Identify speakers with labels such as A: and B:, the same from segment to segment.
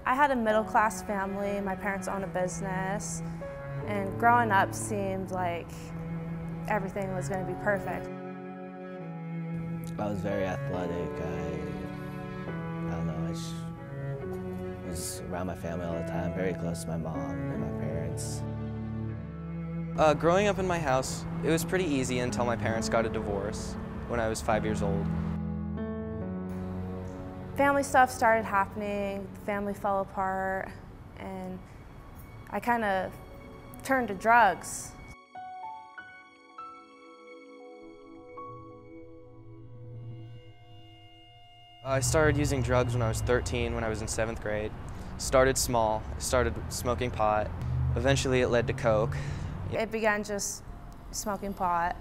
A: I had a middle-class family. My parents own a business, and growing up seemed like everything was going to be perfect.
B: I was very athletic. I don't know, I just was around my family all the time, very close to my mom and my parents.
C: Growing up in my house, it was pretty easy until my parents got a divorce when I was 5 years old.
A: Family stuff started happening, the family fell apart, and I kind of turned to drugs.
C: I started using drugs when I was 13, when I was in 7th grade. Started small, started smoking pot. Eventually it led to coke.
A: It began just smoking pot,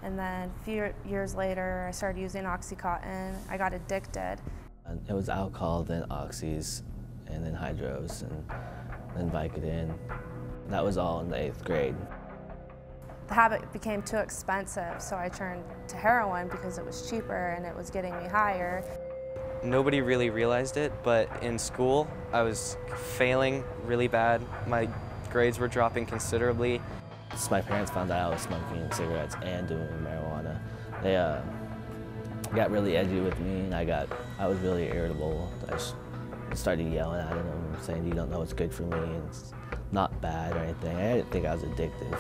A: and then a few years later I started using Oxycontin. I got addicted.
B: It was alcohol, then oxys, and then hydros, and then Vicodin. That was all in the 8th grade.
A: The habit became too expensive, so I turned to heroin because it was cheaper and it was getting me higher.
C: Nobody really realized it, but in school I was failing really bad. My grades were dropping considerably.
B: So my parents found out I was smoking cigarettes and doing marijuana. They got really edgy with me, and I was really irritable. I just started yelling at them, saying, "You don't know what's good for me, and it's not bad or anything." I didn't think I was addictive.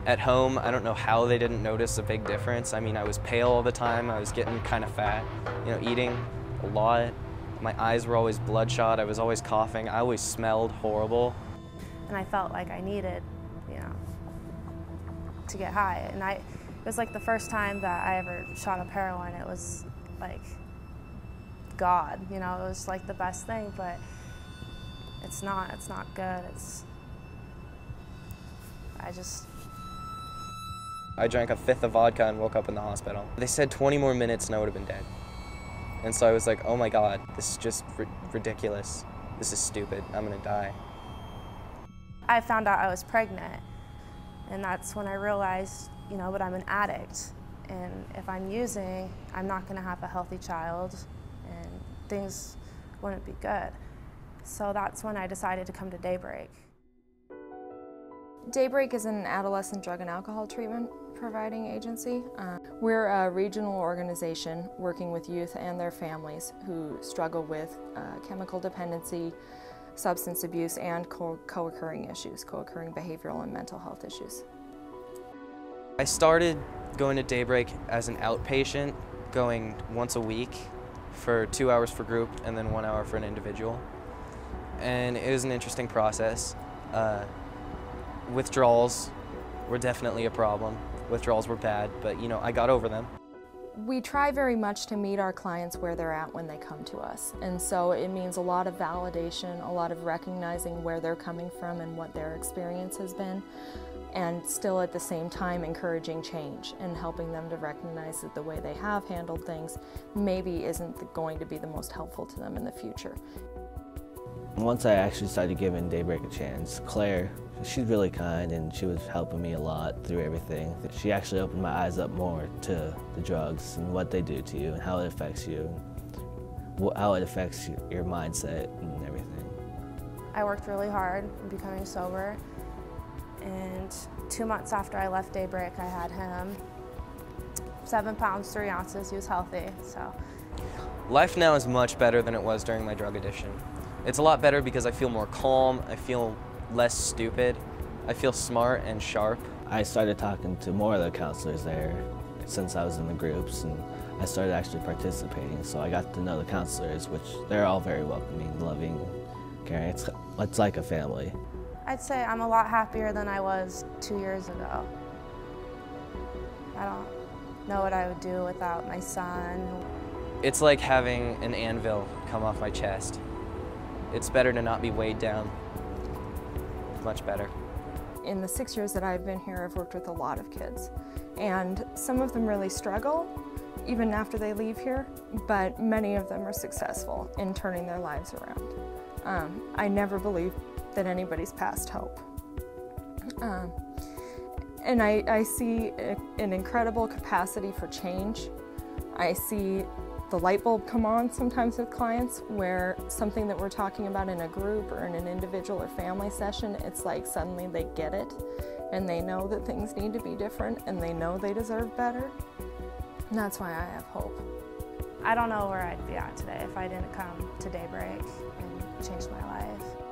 C: At home, I don't know how they didn't notice a big difference. I mean, I was pale all the time. I was getting kind of fat, eating a lot. My eyes were always bloodshot. I was always coughing. I always smelled horrible.
A: And I felt like I needed, to get high. And it was like the first time that I ever shot up heroin. It was like God, it was like the best thing, but it's not good.
C: I drank a 5th of vodka and woke up in the hospital. They said 20 more minutes and I would have been dead. And so I was like, oh my God, this is just ridiculous. This is stupid, I'm gonna die.
A: I found out I was pregnant, and that's when I realized, but I'm an addict. And if I'm using, I'm not gonna have a healthy child, and things wouldn't be good. So that's when I decided to come to Daybreak.
D: Daybreak is an adolescent drug and alcohol treatment providing agency. We're a regional organization working with youth and their families who struggle with chemical dependency, substance abuse, and co-occurring issues, co-occurring behavioral and mental health issues.
C: I started going to Daybreak as an outpatient, going once a week for 2 hours for group and then 1 hour for an individual. And it was an interesting process. Withdrawals were definitely a problem. Withdrawals were bad, but I got over them.
D: We try very much to meet our clients where they're at when they come to us. And so it means a lot of validation, a lot of recognizing where they're coming from and what their experience has been, and still at the same time encouraging change and helping them to recognize that the way they have handled things maybe isn't going to be the most helpful to them in the future.
B: Once I actually started giving Daybreak a chance, Claire, she's really kind and she was helping me a lot through everything. She actually opened my eyes up more to the drugs and what they do to you and how it affects you, how it affects your mindset and everything.
A: I worked really hard in becoming sober, and 2 months after I left Daybreak, I had him. 7 pounds, 3 ounces, he was healthy, so.
C: Life now is much better than it was during my drug addiction. It's a lot better because I feel more calm, I feel less stupid, I feel smart and sharp.
B: I started talking to more of the counselors there since I was in the groups, and I started actually participating, so I got to know the counselors, which they're all very welcoming, loving, caring. It's like a family.
A: I'd say I'm a lot happier than I was 2 years ago. I don't know what I would do without my son.
C: It's like having an anvil come off my chest. It's better to not be weighed down. Much better.
D: In the 6 years that I've been here, I've worked with a lot of kids, and some of them really struggle even after they leave here, but many of them are successful in turning their lives around. I never believed that anybody's past hope. And I see an incredible capacity for change. I see the light bulb come on sometimes with clients where something that we're talking about in a group or in an individual or family session, it's like suddenly they get it and they know that things need to be different and they know they deserve better. And that's why I have hope.
A: I don't know where I'd be at today if I didn't come to Daybreak and change my life.